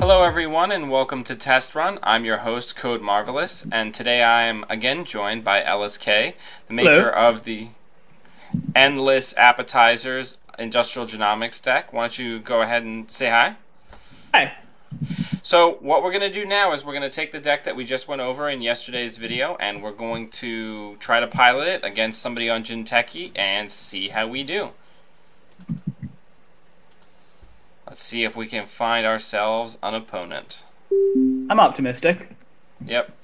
Hello everyone and welcome to Test Run. I'm your host, Code Marvelous, and today I am again joined by LSK, the maker of the Endless Appetizers Industrial Genomics deck. Why don't you go ahead and say hi? Hi. So what we're going to do now is we're going to take the deck that we just went over in yesterday's video and we're going to try to pilot it against somebody on Jinteki and see how we do. Let's see if we can find ourselves an opponent. I'm optimistic. Yep.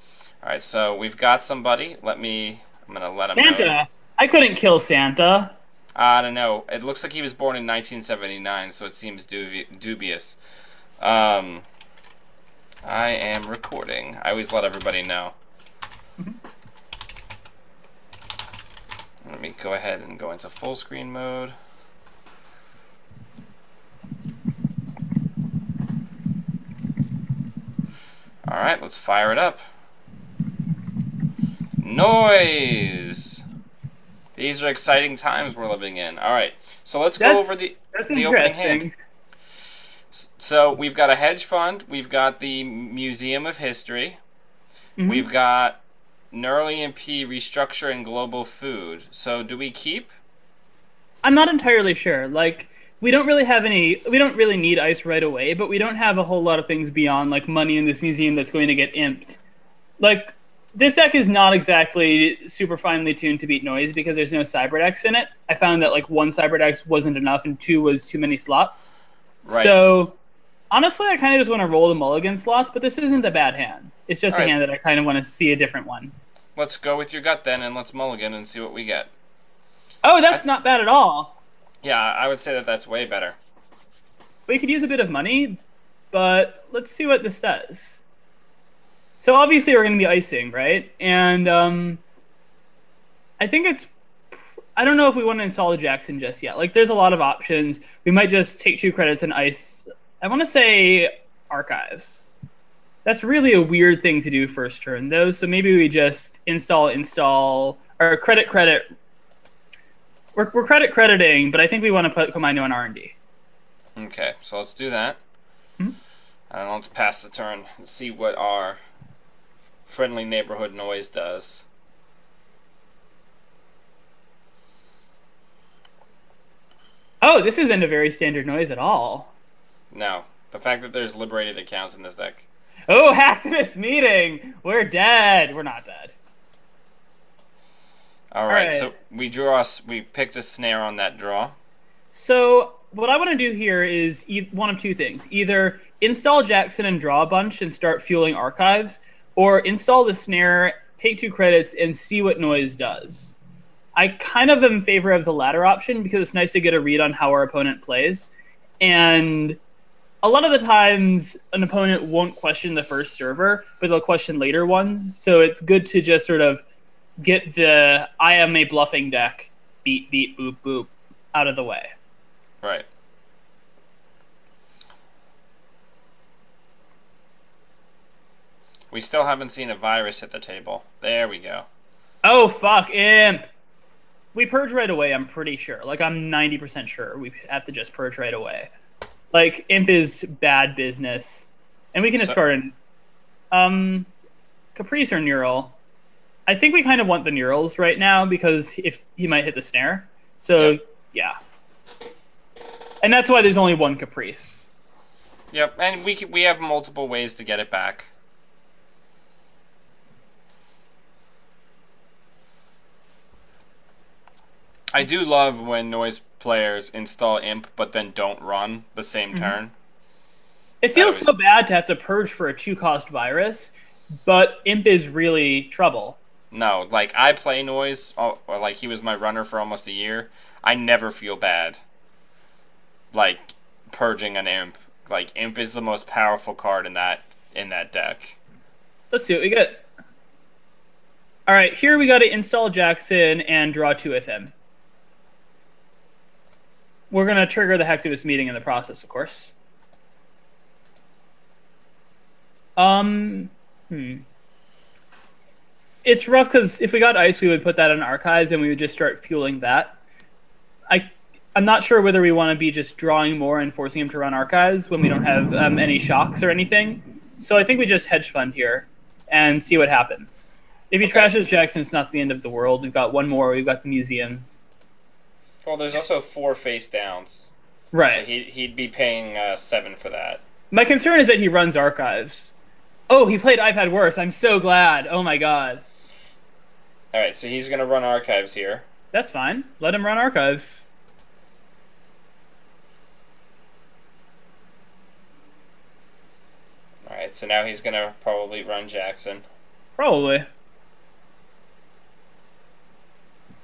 Alright, so we've got somebody. I'm going to let him know. Santa? I couldn't kill Santa. I don't know. It looks like he was born in 1979, so it seems dubious. I am recording. I always let everybody know. Let me go ahead and go into full screen mode. Alright, let's fire it up. Noise! These are exciting times we're living in. Alright, so let's go over the opening hand. So we've got a hedge fund, we've got the Museum of History, we've got Neural EMP, Restructure, and Global Food. So do we keep? I'm not entirely sure. Like, we don't really need ice right away, but we don't have a whole lot of things beyond, like, money in this museum that's going to get imped. Like, this deck is not exactly super finely tuned to beat noise because there's no Cyberdex in it. I found that, like, 1 Cyberdex wasn't enough and 2 was too many slots. Right. So, honestly, I kind of just want to roll the mulligan slots, but this isn't a bad hand. It's just a hand that I kind of want to see a different one. Let's go with your gut then, and let's mulligan and see what we get. Oh, that's not bad at all. Yeah, I would say that that's way better. We could use a bit of money, but let's see what this does. So obviously we're going to be icing, right? And I think I don't know if we want to install the Jackson just yet. Like, there's a lot of options. We might just take 2 credits and ice. I want to say Archives. That's really a weird thing to do first turn, though. So maybe we just install, or credit. We're crediting, but I think we want to put Commando on R&D. Okay, so let's do that. And let's pass the turn and see what our friendly neighborhood noise does. Oh, this isn't a very standard noise at all. No, the fact that there's liberated accounts in this deck. Oh, hacktivist meeting! We're dead. We're not dead. All right, so we picked a snare on that draw. So what I want to do here is one of 2 things. Either install Jackson and draw a bunch and start fueling Archives, or install the snare, take 2 credits, and see what noise does. I kind of am in favor of the latter option because it's nice to get a read on how our opponent plays. And a lot of the times, an opponent won't question the first server, but they'll question later ones. So it's good to just sort of get the I am a bluffing deck, beat, beat, boop, boop, out of the way. Right. We still haven't seen a virus hit the table. There we go. Oh, fuck, Imp! We purge right away, I'm pretty sure. Like, I'm 90% sure we have to just purge right away. Like, Imp is bad business. And we can discard Caprice or Neural. I think we kind of want the Neurals right now because if he might hit the snare. So, yeah. And that's why there's only 1 Caprice. Yep, and we have multiple ways to get it back. I do love when noise players install Imp but then don't run the same turn. It feels so bad to have to purge for a 2-cost virus, but Imp is really trouble. No, like, I play noise, or like he was my runner for almost a year. I never feel bad, like, purging an Imp. Like, Imp is the most powerful card in that deck. Let's see what we get. Alright, here we got to install Jackson and draw 2 with him. We're going to trigger the hacktivist meeting in the process, of course. It's rough because if we got ice, we would put that in Archives and we would just start fueling that. I'm not sure whether we want to be just drawing more and forcing him to run archives when we don't have any shocks or anything. So I think we just hedge fund here and see what happens. If he trashes Jackson, it's not the end of the world. We've got one more. We've got the museums. Well, there's also 4 face downs. Right. So he'd be paying 7 for that. My concern is that he runs archives. Oh, he played I've Had Worse. I'm so glad. Oh, my God. All right, so he's going to run archives here. That's fine. Let him run archives. All right, so now he's going to probably run Jackson. Probably.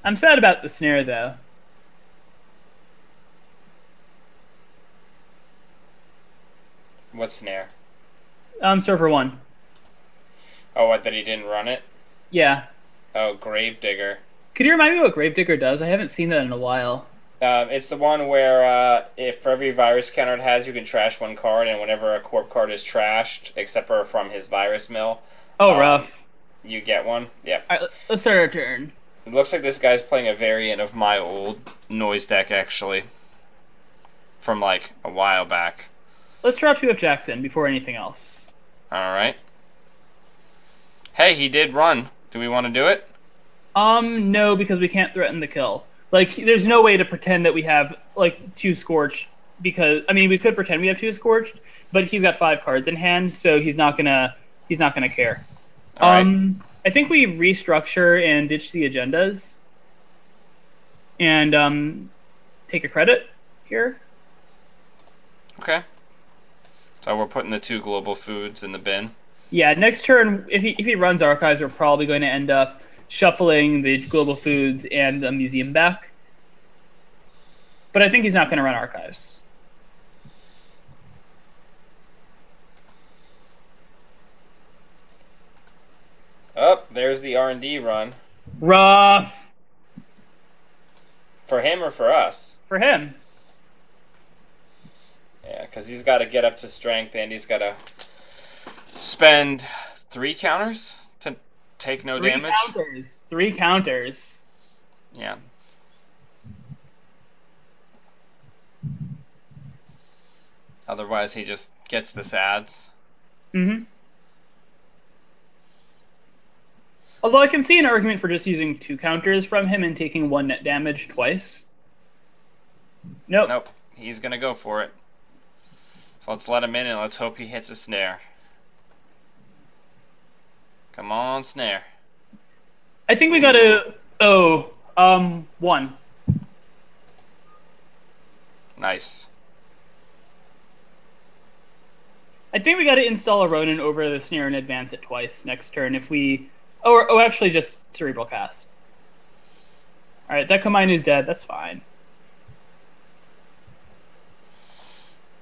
I'm sad about the snare, though. What snare? Server 1. Oh, what, that he didn't run it? Yeah. Oh, Gravedigger. Could you remind me what Gravedigger does? I haven't seen that in a while. It's the one where if for every virus counter it has, you can trash 1 card, and whenever a corp card is trashed, except for from his virus mill, rough. You get one. Yep. All right, let's start our turn. It looks like this guy's playing a variant of my old noise deck, actually, from like a while back. Let's draw 2 of Jackson before anything else. All right. Hey, he did run. Do we want to do it? No, because we can't threaten the kill. Like, there's no way to pretend that we have, like, 2 Scorched, because, I mean, we could pretend we have 2 Scorched, but he's got 5 cards in hand, so he's not gonna care. All right. I think we restructure and ditch the agendas, and, take a credit here. Okay. So we're putting the 2 global foods in the bin. Yeah, next turn, if he runs archives, we're probably going to end up shuffling the global foods and the museum back. But I think he's not going to run archives. Oh, there's the R&D run. Rough. For him or for us? For him. Yeah, because he's got to get up to strength, and he's got to spend 3 counters to take no damage. 3 counters. Yeah. Otherwise, he just gets the sads. Mm-hmm. Although I can see an argument for just using 2 counters from him and taking 1 net damage twice. Nope. Nope. He's going to go for it. So let's let him in and let's hope he hits a snare. Come on, snare. I think we got to... 1. Nice. I think we got to install a Ronin over the snare and advance it twice next turn if we... Oh, actually just Cerebral Cast. Alright, that Combine is dead. That's fine.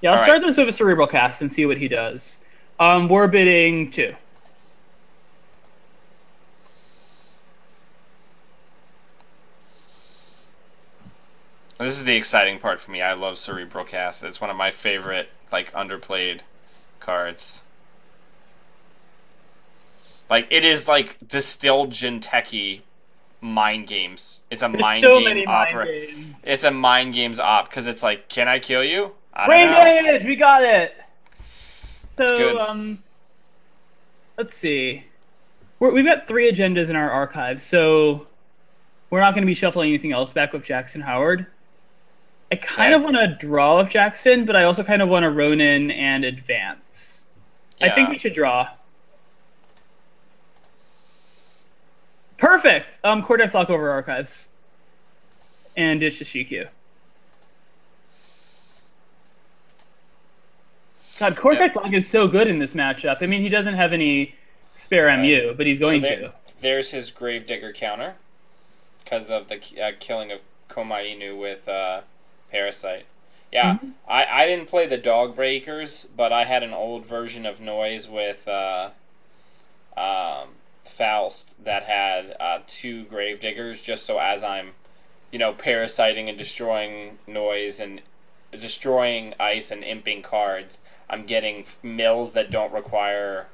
Yeah, I'll start this with a Cerebral Cast and see what he does. We're bidding 2. This is the exciting part for me. I love Cerebral Cast. It's one of my favorite, like, underplayed cards. Like, it is like distilled Jinteki mind games. It's a mind game opera. It's a mind games op because it's like, can I kill you? Brain damage. We got it. So let's see. We've got 3 agendas in our archive, so we're not going to be shuffling anything else back with Jackson Howard. I kind of want to draw with Jackson, but I also kind of want to Ronin and advance. Yeah. I think we should draw. Perfect! Cortex lock over archives. And ditch to Shikyu. God, Cortex lock is so good in this matchup. I mean, he doesn't have any spare MU, but he's going to. There's his Gravedigger counter because of the killing of Komainu with Parasite. Yeah, I didn't play the Dog Breakers, but I had an old version of Noise with Faust that had 2 Gravediggers, just so as I'm, parasiting and destroying Noise and destroying ice and imping cards, I'm getting mills that don't require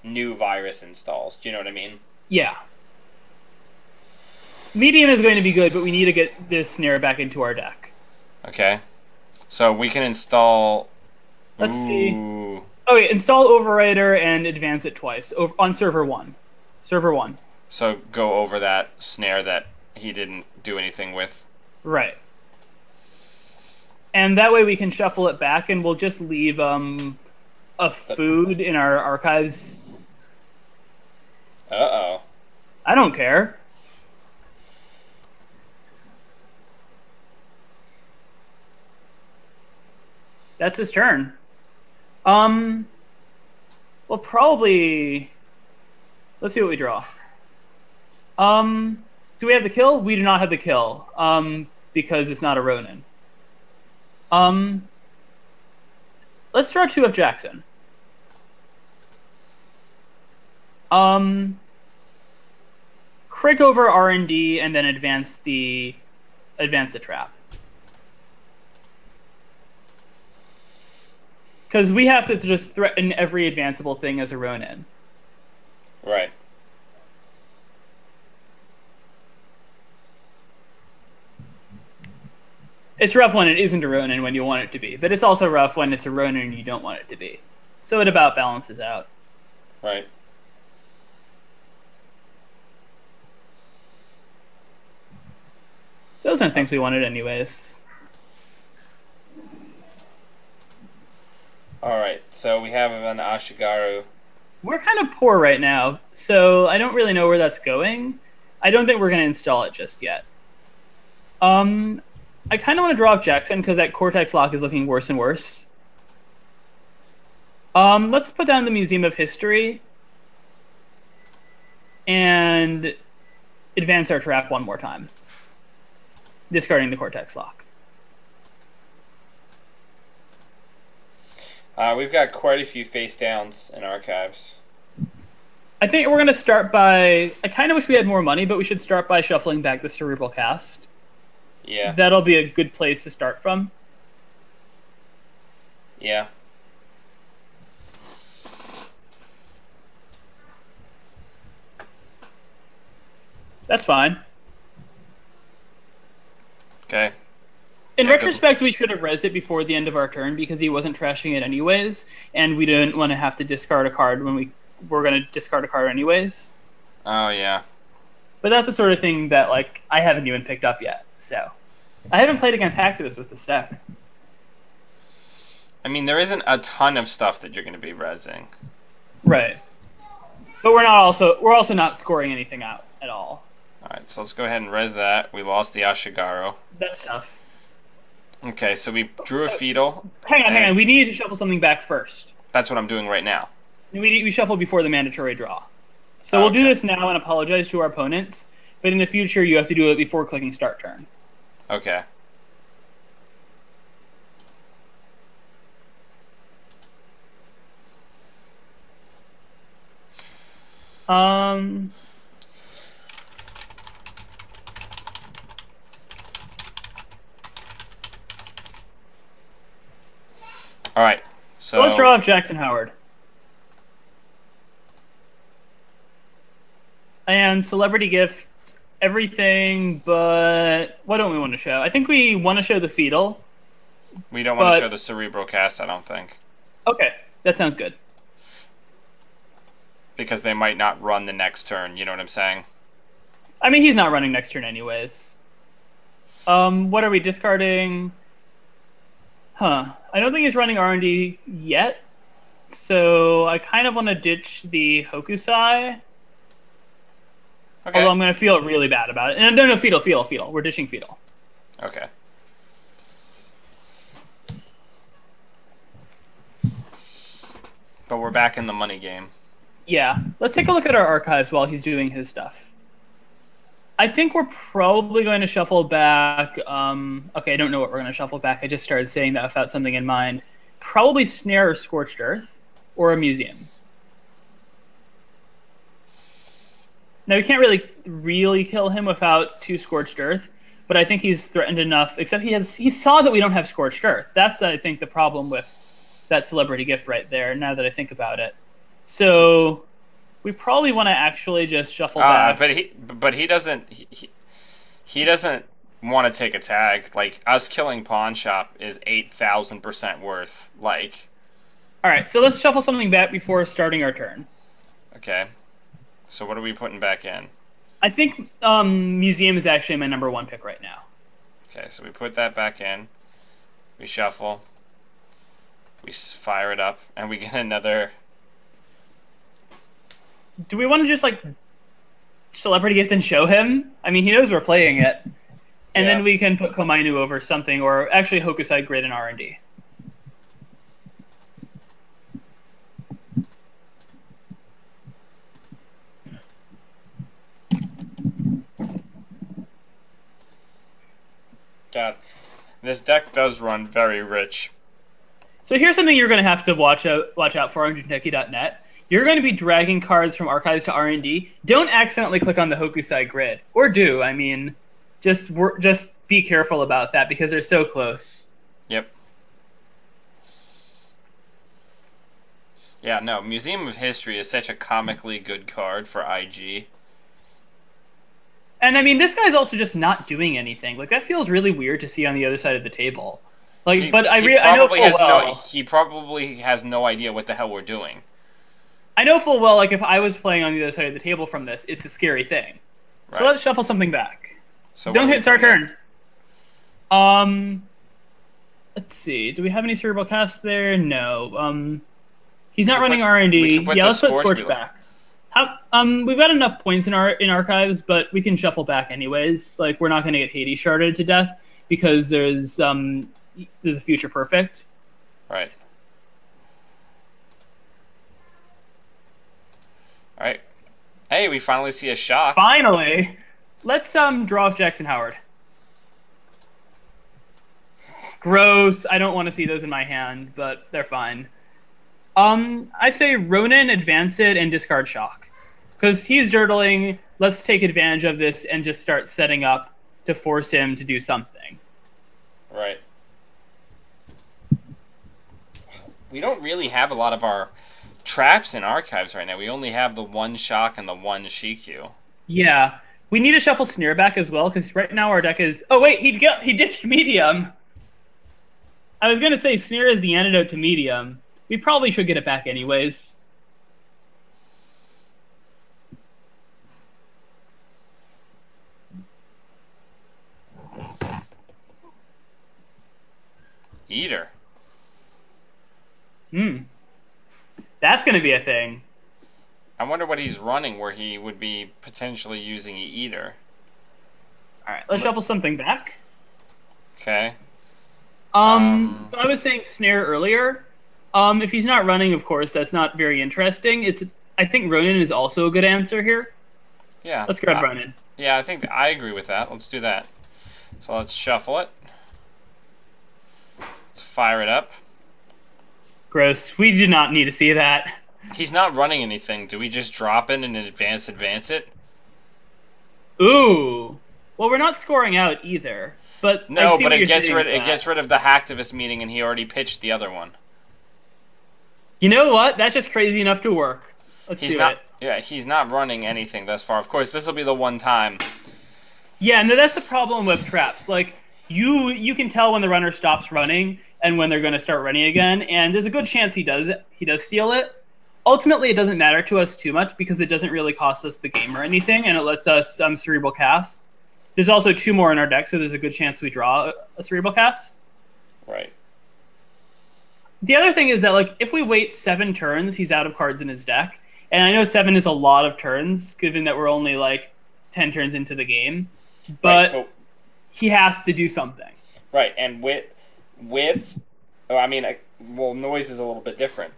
new virus installs. Do you know what I mean? Yeah. Medium is going to be good, but we need to get this snare back into our deck. Okay. So we can install... Let's see. Oh, wait, install Overrider and advance it twice on server 1. Server 1. So go over that snare that he didn't do anything with. Right. And that way we can shuffle it back, and we'll just leave a food in our archives. Uh-oh. I don't care. That's his turn. Well, probably... Let's see what we draw. Do we have the kill? We do not have the kill, because it's not a Ronin. Let's draw 2 of Jackson. Crick over R&D and then advance the trap. Because we have to just threaten every advanceable thing as a Ronin. Right. It's rough when it isn't a Ronin when you want it to be, but it's also rough when it's a Ronin and you don't want it to be. So it about balances out. Right. Those aren't things we wanted anyways. Alright, so we have an Ashigaru. We're kind of poor right now, so I don't really know where that's going. I don't think we're going to install it just yet. I kind of want to draw up Jackson because that Cortex lock is looking worse and worse. Let's put down the Museum of History and advance our trap one more time, discarding the Cortex lock. We've got quite a few face downs in archives. I think we're going to start by... I kind of wish we had more money, but we should start by shuffling back the Cerebral Cast. Yeah. That'll be a good place to start from. Yeah. That's fine. Okay. In retrospect, we should have rezzed it before the end of our turn because he wasn't trashing it anyways, and we didn't want to have to discard a card when we were going to discard a card anyways. Oh, yeah. But that's the sort of thing that, like, I haven't even picked up yet, so. I haven't played against Hacktivist with this deck. I mean, there isn't a ton of stuff that you're going to be rezzing. Right. But we're also not scoring anything out at all. Alright, so let's go ahead and res that. We lost the Ashigaru. That's tough. Okay, so we drew a Fetal. Hang on. We need to shuffle something back first. That's what I'm doing right now. We shuffle before the mandatory draw. So we'll do this now and apologize to our opponents, but in the future you have to do it before clicking start turn. Okay. All right. So let's draw up Jackson Howard. And Celebrity Gift, everything, but what don't we want to show? I think we want to show the Fetal. We don't want to show the Cerebral Cast, I don't think. Okay, that sounds good. Because they might not run the next turn, you know what I'm saying? I mean, he's not running next turn anyways. What are we discarding? Huh. I don't think he's running R&D yet, so I kind of want to ditch the Hokusai. Okay. Although I'm going to feel really bad about it. No, Fetal. We're ditching Fetal. Okay. But we're back in the money game. Yeah. Let's take a look at our archives while he's doing his stuff. I think we're probably going to shuffle back... okay, I don't know what we're going to shuffle back. I just started saying that without something in mind. Probably Snare or Scorched Earth or a Museum. Now, we can't really kill him without 2 Scorched Earth, but I think he's threatened enough, except he saw that we don't have Scorched Earth. That's, I think, the problem with that Celebrity Gift right there, now that I think about it. So we probably want to actually just shuffle back. But he doesn't want to take a tag. Like, us killing Pawn Shop is 8,000% worth. Like... Alright, so let's shuffle something back before starting our turn. Okay. So what are we putting back in? I think Museum is actually my #1 pick right now. Okay, so we put that back in. We shuffle. We fire it up, and we get another... Do we want to just, like, Celebrity Gift and show him? I mean, he knows we're playing it. And then we can put Komainu over something, or actually Hokusai Grid and R&D. God, this deck does run very rich. So here's something you're going to have to watch out for on Jinteki.net. You're going to be dragging cards from Archives to R&D. Don't accidentally click on the Hokusai Grid. Or do. I mean, just be careful about that because they're so close. Yep. Yeah, no, Museum of History is such a comically good card for IG. And I mean, this guy's also just not doing anything. Like, that feels really weird to see on the other side of the table. Like, I know full well. He probably has no idea what the hell we're doing. I know full well, like, if I was playing on the other side of the table from this, it's a scary thing. Right. So let's shuffle something back. So don't hit start turn. Let's see. Do we have any Cerebral Cast there? No. He's not running R&D. Yeah, let's put Scorch back. We've got enough points in Archives, but we can shuffle back anyways. Like, we're not going to get Hades sharded to death because there's a future perfect. Right. All right. Hey, we finally see a shock. Finally. Let's draw off Jackson Howard. Gross. I don't want to see those in my hand, but they're fine. I say Ronin, advance it, and discard Shock. Because he's dirtling, let's take advantage of this and just start setting up to force him to do something. Right. We don't really have a lot of our traps in Archives right now. We only have the 1 Shock and the 1 Shikyu. Yeah. We need to shuffle Snare back as well, because right now our deck is... Oh, wait, he ditched Medium. I was going to say Snare is the antidote to Medium. We probably should get it back anyways. Eater. That's going to be a thing. I wonder what he's running where he would be potentially using Eater. Alright, let's shuffle something back. Okay. So I was saying Snare earlier. If he's not running, of course, that's not very interesting. I think Ronin is also a good answer here. Yeah. Let's grab Ronin. Yeah, I think I agree with that. Let's do that. So let's shuffle it. Let's fire it up. Gross. We do not need to see that. He's not running anything. Do we just drop it and advance it? Ooh. Well, we're not scoring out either. But no, but it gets rid of the hacktivist meeting, and he already pitched the other one. You know what? That's just crazy enough to work. Let's do it. Yeah, he's not running anything thus far. Of course, this will be the one time. Yeah, no, that's the problem with traps. Like, you can tell when the runner stops running and when they're going to start running again, and there's a good chance he does steal it. Ultimately, it doesn't matter to us too much because it doesn't really cost us the game or anything, and it lets us Cerebral Cast. There's also 2 more in our deck, so there's a good chance we draw a Cerebral Cast. Right. The other thing is that, like, if we wait 7 turns, he's out of cards in his deck. And I know 7 is a lot of turns, given that we're only, like, 10 turns into the game. But he has to do something. Right, and noise is a little bit different.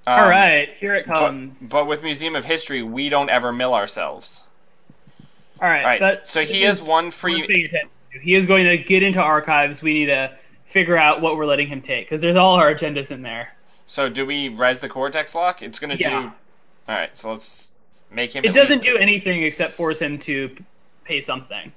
All right, here it comes. But with Museum of History, we don't ever mill ourselves. All right. So he has 1 free... He is going to get into Archives. We need to figure out what we're letting him take, because there's all our agendas in there. So do we res the Cortex Lock? It's going to do... All right, so let's make him... It doesn't do anything except force him to pay something.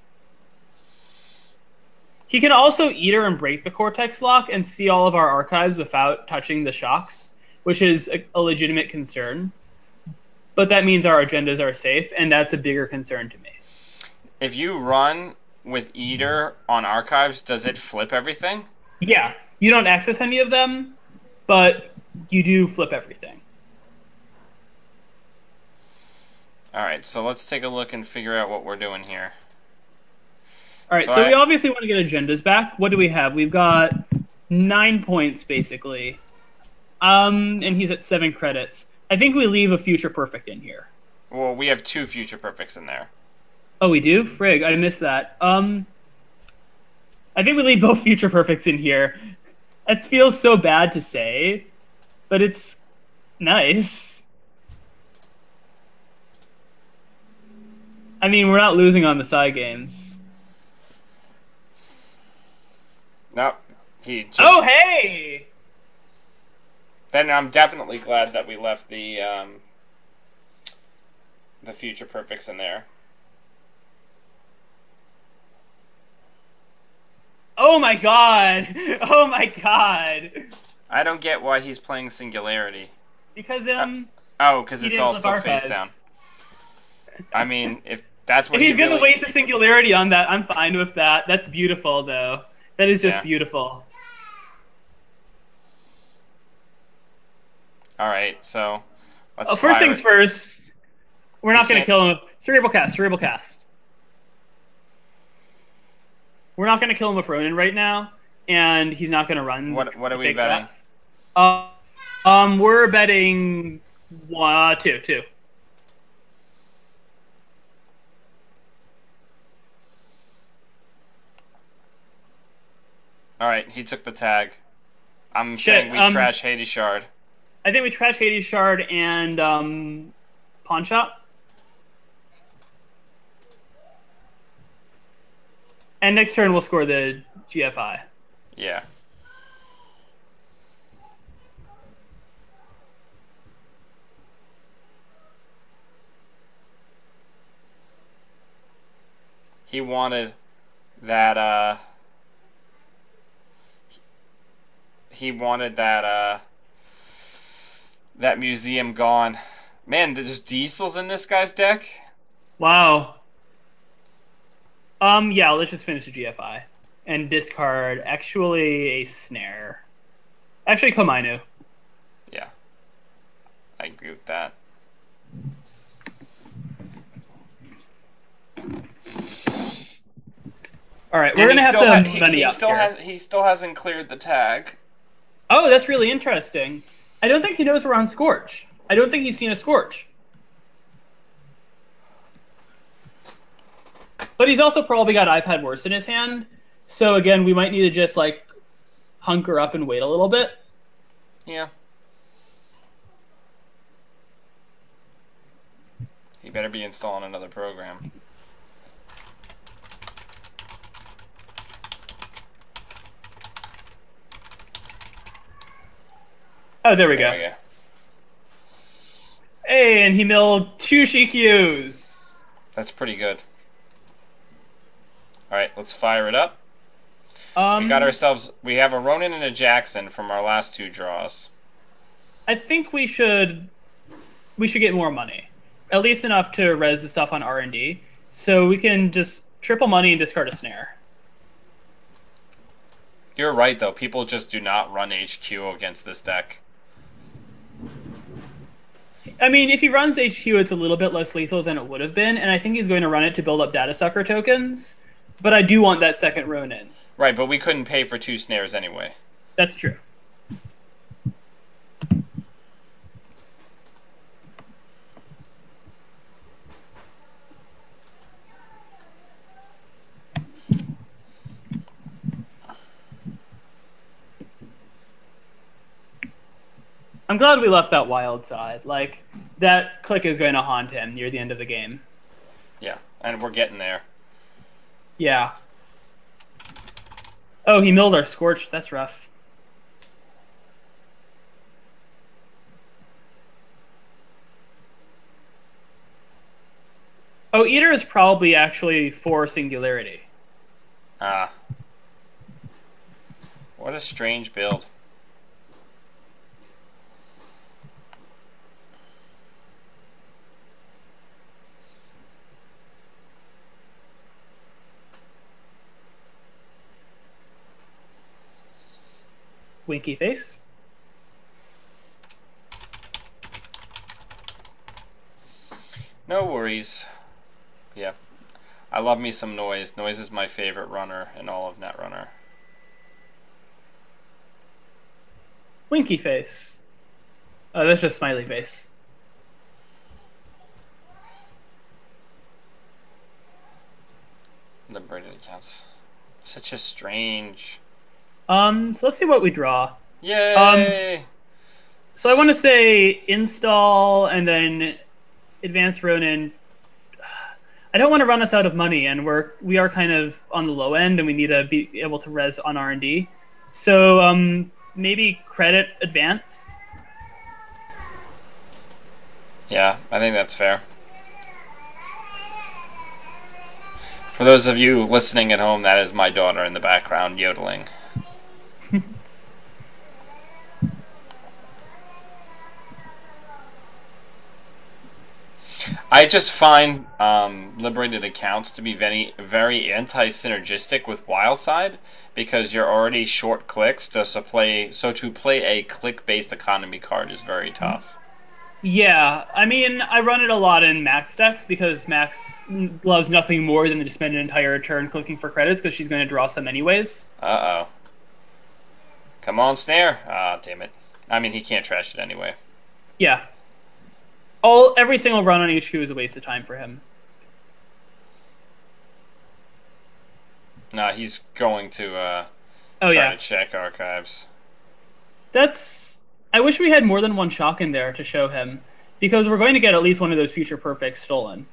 He can also Eater and break the Cortex Lock and see all of our Archives without touching the shocks, which is a legitimate concern. But that means our agendas are safe, and that's a bigger concern to me. If you run with Eater on archives, does it flip everything? Yeah, you don't access any of them, but you do flip everything. All right, so let's take a look and figure out what we're doing here. All right, so we obviously want to get agendas back. What do we have? We've got 9 points, basically. And he's at 7 credits. I think we leave a future perfect in here. Well, we have 2 future perfects in there. Oh, we do? Frig, I missed that. I think we leave both future perfects in here. It feels so bad to say, but it's nice. I mean, we're not losing on the side games. Nope. He just... Oh, hey! Then I'm definitely glad that we left the future perfects in there. Oh my god! Oh my god! I don't get why he's playing Singularity. Because because it's all still face down. I mean, if that's what if he's gonna waste a Singularity on that, I'm fine with that. That's beautiful, though. That is just beautiful. All right, so let's. First things first. We're not gonna kill him. Cerebral cast. We're not gonna kill him with Ronin right now, and he's not gonna run. What are we betting? We're betting 2. All right, he took the tag. I'm saying we trash Hades Shard. I think we trash Hades Shard and Pawn Shop. And next turn we'll score the GFI. Yeah. He wanted that that museum gone. Man, there's diesels in this guy's deck? Wow. Yeah, let's just finish the GFI. And discard, actually, a snare. Actually, Komainu. Yeah. I agree with that. Alright, we're going to have to money up He still hasn't cleared the tag. Oh, that's really interesting. I don't think he knows we're on Scorch. I don't think he's seen a Scorch. But he's also probably got I've Had Worse in his hand. So again, we might need to just like hunker up and wait a little bit. Yeah. He better be installing another program. Oh, there we go. Hey, and he milled 2 Shikyus. That's pretty good. All right, let's fire it up. We have a Ronin and a Jackson from our last 2 draws. I think we should get more money. At least enough to res the stuff on R&D. So we can just triple money and discard a snare. You're right, though. People just do not run HQ against this deck. I mean, if he runs HQ, it's a little bit less lethal than it would have been, and I think he's going to run it to build up Data Sucker tokens. But I do want that second Ronin. Right, but we couldn't pay for 2 snares anyway. That's true. I'm glad we left that wild side. Like, that click is going to haunt him near the end of the game. Yeah, and we're getting there. Yeah. Oh, he milled our Scorch. That's rough. Oh, Eater is probably actually for Singularity. What a strange build. Winky face. No worries. Yeah. I love me some Noise. Noise is my favorite runner in all of Netrunner. Winky face. Oh, that's just smiley face. Liberated accounts. Such a strange. So let's see what we draw. Yay! So I want to say install and then advanced Ronin. I don't want to run us out of money, and we are kind of on the low end, and we need to be able to res on R&D. So maybe credit advance. Yeah, I think that's fair. For those of you listening at home, that is my daughter in the background yodeling. I just find liberated accounts to be very, very anti-synergistic with Wildside because you're already short clicks. So to play a click-based economy card is very tough. Yeah, I mean, I run it a lot in Max decks because Max loves nothing more than to spend an entire turn clicking for credits because she's going to draw some anyways. Uh-oh. Come on, Snare. Ah, damn it. I mean, he can't trash it anyway. Yeah. Every single run on H2 is a waste of time for him. Nah, he's going to try to check archives. I wish we had more than one shock in there to show him, because we're going to get at least one of those future perfects stolen.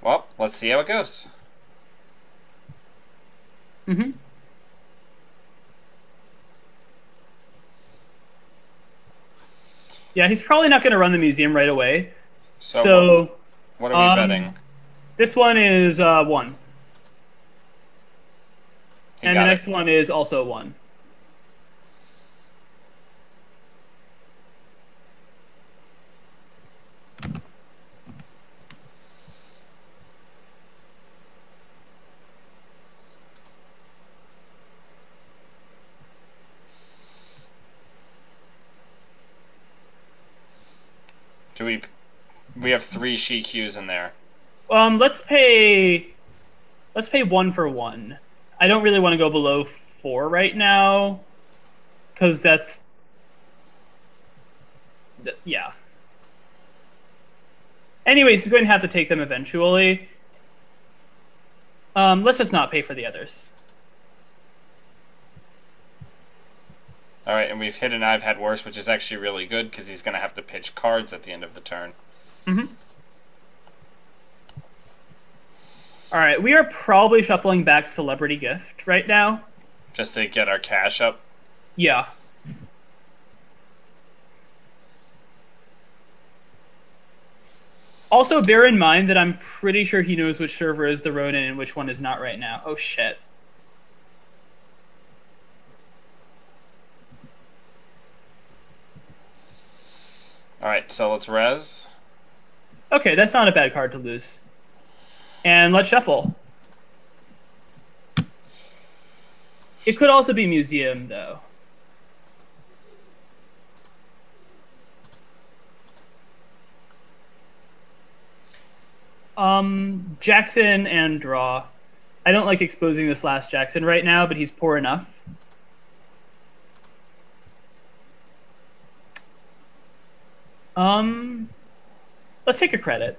Well, let's see how it goes. Mm-hmm. Yeah, he's probably not going to run the museum right away. So what are we betting? This one is 1. And the next one is also 1. We have 3 Shikyus in there. Let's pay 1 for 1. I don't really want to go below 4 right now, because yeah. Anyways, he's going to have to take them eventually. Let's just not pay for the others. All right, and we've hit an I've had worse, which is actually really good because he's going to have to pitch cards at the end of the turn. Mm-hmm. All right, we are probably shuffling back Celebrity Gift right now. Just to get our cash up? Yeah. Also, bear in mind that I'm pretty sure he knows which server is the Ronin and which one is not right now. Oh, shit. Alright, so let's res. Okay, that's not a bad card to lose. And let's shuffle. It could also be Museum, though. Jackson and draw. I don't like exposing this last Jackson right now, but he's poor enough. Let's take a credit.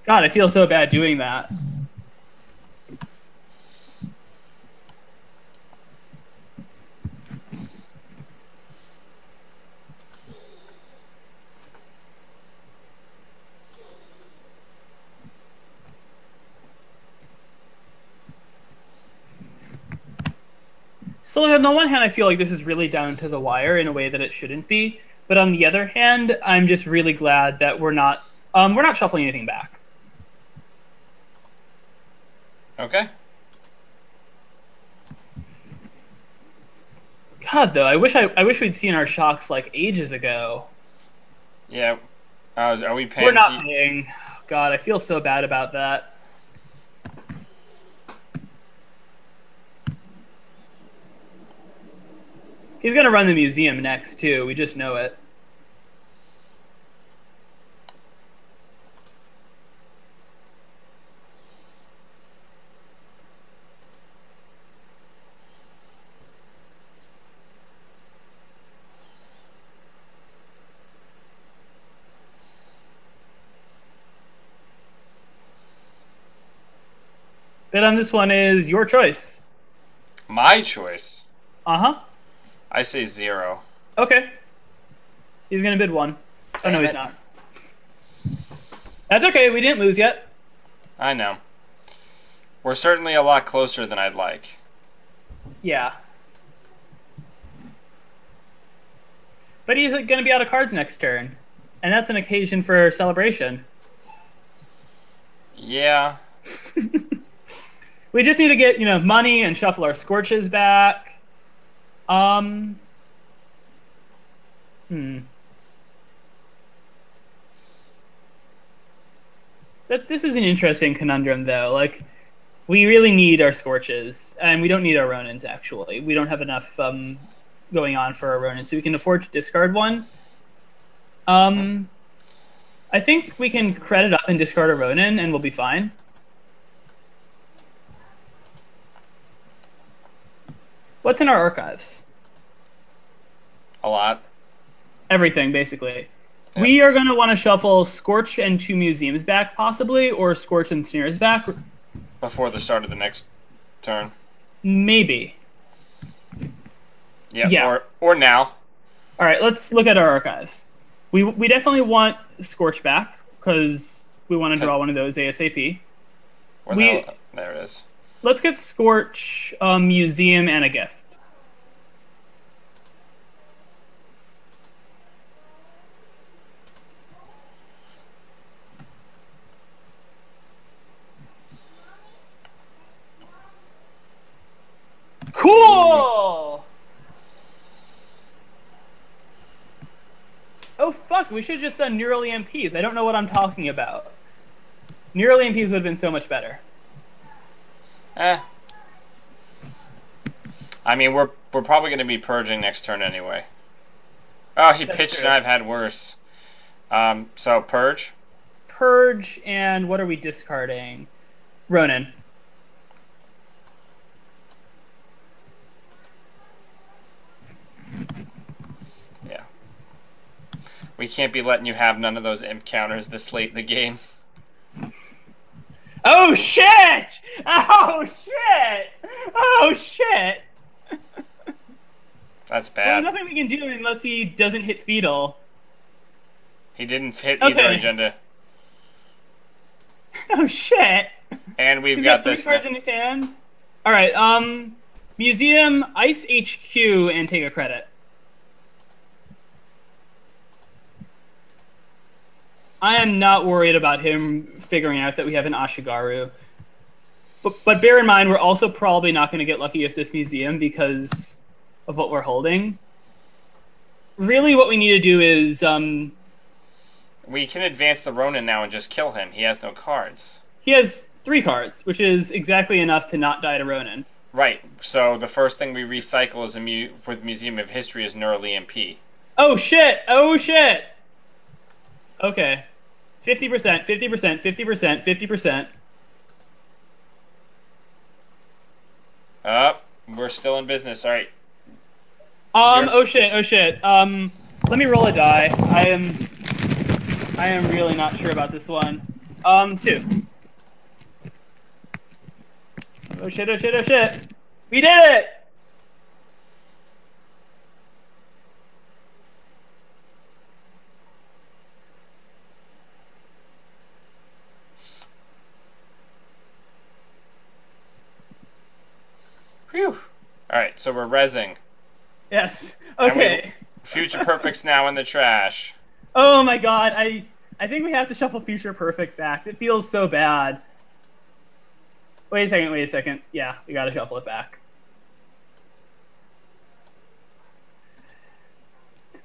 God, I feel so bad doing that. So on the one hand, I feel like this is really down to the wire in a way that it shouldn't be. But on the other hand, I'm just really glad that we're not shuffling anything back. Okay. God, though, I wish we'd seen our shocks like ages ago. Yeah. Are we paying? We're not paying. God, I feel so bad about that. He's gonna run the museum next too. We just know it. Bid on this one is your choice. My choice? Uh-huh. I say 0. Okay. He's going to bid 1. Oh, no, he's not. That's okay. We didn't lose yet. I know. We're certainly a lot closer than I'd like. Yeah. But he's going to be out of cards next turn. And that's an occasion for celebration. Yeah. We just need to get, money and shuffle our Scorches back. This is an interesting conundrum, though. Like, we really need our Scorches, and we don't need our Ronins, actually. We don't have enough going on for our Ronins, so we can afford to discard one. I think we can credit up and discard a Ronin, and we'll be fine. What's in our archives? A lot. Everything, basically. Yep. We are going to want to shuffle Scorch and 2 Museums back, possibly, or Scorch and Snares back. Before the start of the next turn? Maybe. Yeah. Or now. All right, let's look at our archives. We definitely want Scorch back, because we want to draw one of those ASAP. There it is. Let's get Scorch, Museum, and a gift. Cool! Oh, fuck, we should have just done Neural EMPs. I don't know what I'm talking about. Neural EMPs would have been so much better. I mean, we're probably going to be purging next turn anyway. Oh, he pitched and I've had worse. So, purge? Purge, and what are we discarding? Ronin. Yeah. We can't be letting you have none of those imp counters this late in the game. Oh shit! Oh shit! Oh shit! That's bad. Well, there's nothing we can do unless he doesn't hit Fetal. He didn't hit either agenda. Oh shit! And we've got 3 cards in his hand. All right. Museum, Ice HQ, and take a credit. I am not worried about him figuring out that we have an Ashigaru. But bear in mind, we're also probably not going to get lucky with this museum because of what we're holding. Really, what we need to do is... we can advance the Ronin now and just kill him. He has no cards. He has 3 cards, which is exactly enough to not die to Ronin. Right. So the first thing we recycle is with Museum of History is Neural EMP. Oh, shit! Oh, shit! Okay. 50%, 50%, 50%, 50%. We're still in business. All right. Oh shit, oh shit. Let me roll a die. I am really not sure about this one. 2. Oh shit, oh shit, oh shit. We did it! Whew. Alright, so we're rezzing. Yes. Okay. Future Perfect's now in the trash. Oh my god, I think we have to shuffle Future Perfect back. It feels so bad. Wait a second. Yeah, we gotta shuffle it back.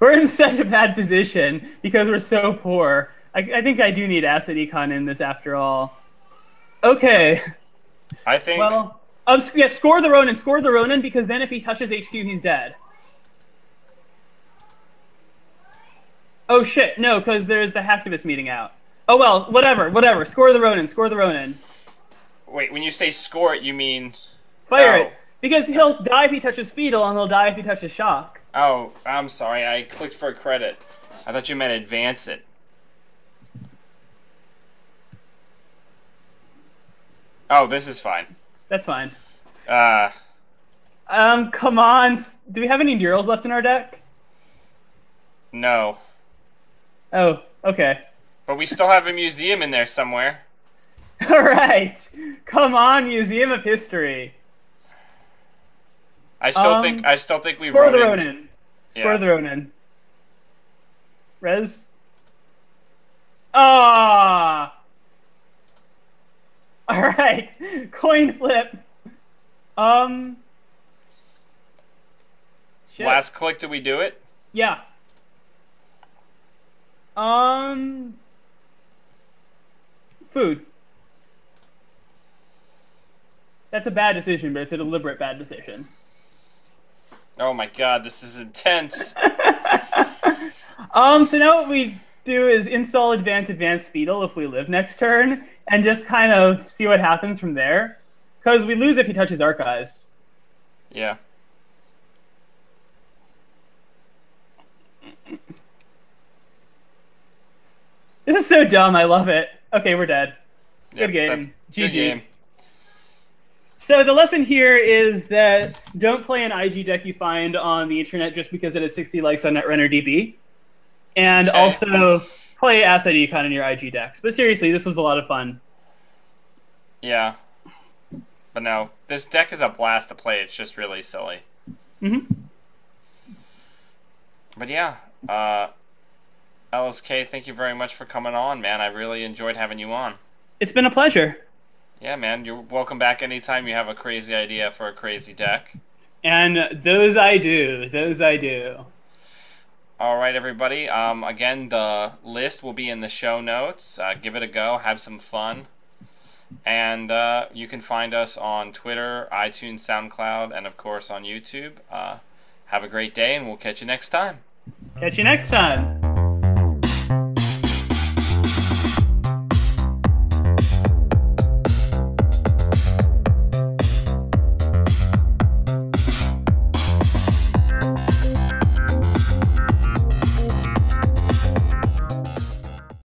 We're in such a bad position because we're so poor. I think I do need Acid Econ in this after all. Okay. I think... Well, yeah, score the Ronin, because then if he touches HQ, he's dead. Oh shit, no, because there's the hacktivist meeting out. Oh well, whatever. Score the Ronin. Wait, when you say score it, you mean... Fire it. Because he'll die if he touches Fetal, and he'll die if he touches Shock. Oh, I'm sorry, I clicked for a credit. I thought you meant advance it. Oh, this is fine. That's fine. Come on. Do we have any Neurals left in our deck? No. Oh, okay. But we still have a museum in there somewhere. Alright. Come on, Museum of History. I still think we Score the Ronin. Score the Ronin. Res. Ah. Alright. Coin flip. Shit. Last click, did we do it? Yeah. Food. That's a bad decision, but it's a deliberate bad decision. Oh my god, this is intense. So now what we do is install advance Fetal if we live next turn, and just kind of see what happens from there. Because we lose if he touches Archives. Yeah. This is so dumb, I love it. Okay, we're dead. Yep, good game. GG. Good game. So the lesson here is that don't play an IG deck you find on the internet just because it has 60 likes on Netrunner DB. And also play Asset Econ in your IG decks. But seriously, this was a lot of fun. Yeah. But no, this deck is a blast to play. It's just really silly. Mm-hmm. But yeah, LSK, thank you very much for coming on, man. I really enjoyed having you on. It's been a pleasure. Yeah, man. You're welcome back anytime you have a crazy idea for a crazy deck. And those I do. All right, everybody. Again, the list will be in the show notes. Give it a go. Have some fun. And you can find us on Twitter, iTunes, SoundCloud, and, of course, on YouTube. Have a great day, and we'll catch you next time. Catch you next time.